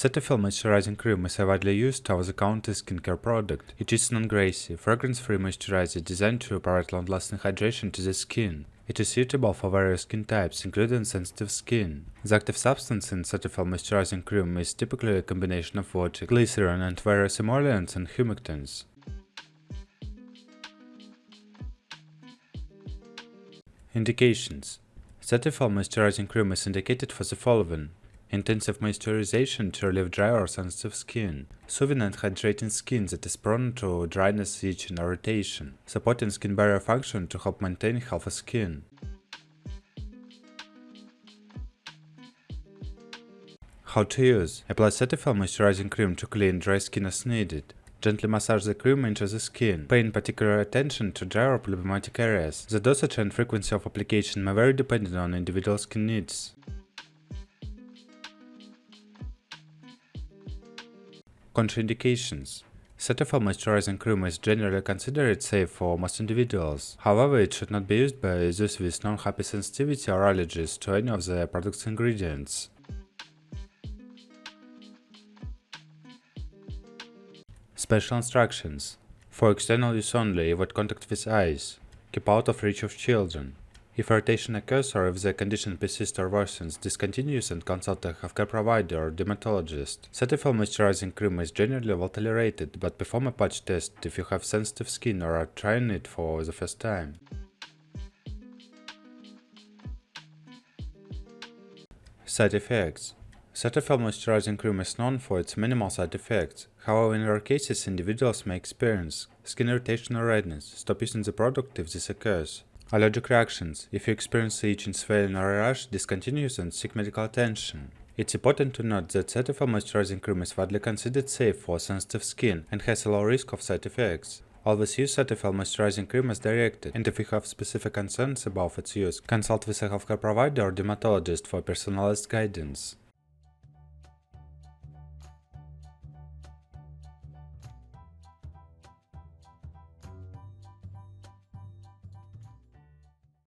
Cetaphil Moisturizing Cream is a widely used over-the-counter skincare product. It is non-greasy, fragrance-free moisturizer designed to provide long-lasting hydration to the skin. It is suitable for various skin types, including sensitive skin. The active substance in Cetaphil Moisturizing Cream is typically a combination of water, glycerin, and various emollients and humectants. Indications: Cetaphil Moisturizing Cream is indicated for the following: intensive moisturization to relieve dry or sensitive skin, soothing and hydrating skin that is prone to dryness, itching, or irritation, supporting skin barrier function to help maintain healthy skin. How to use: apply Cetaphil Moisturizing Cream to clean dry skin as needed. Gently massage the cream into the skin, paying particular attention to dry or problematic areas. The dosage and frequency of application may vary depending on individual skin needs. Contraindications: Cetaphil Moisturizing Cream is generally considered safe for most individuals. However, it should not be used by those with known hypersensitivity or allergies to any of the product's ingredients. Special instructions: for external use only, avoid contact with eyes. Keep out of reach of children. If irritation occurs or if the condition persists or worsens, discontinue use and consult a healthcare provider or dermatologist. Cetaphil Moisturizing Cream is generally well tolerated, but perform a patch test if you have sensitive skin or are trying it for the first time. Side effects: Cetaphil Moisturizing Cream is known for its minimal side effects. However, in rare cases, individuals may experience skin irritation or redness. Stop using the product if this occurs. Allergic reactions: if you experience itching, swelling, or a rash, discontinue use and seek medical attention. It's important to note that Cetaphil Moisturizing Cream is widely considered safe for sensitive skin and has a low risk of side effects. Always use Cetaphil Moisturizing Cream as directed, and if you have specific concerns about its use, consult with a healthcare provider or dermatologist for personalized guidance.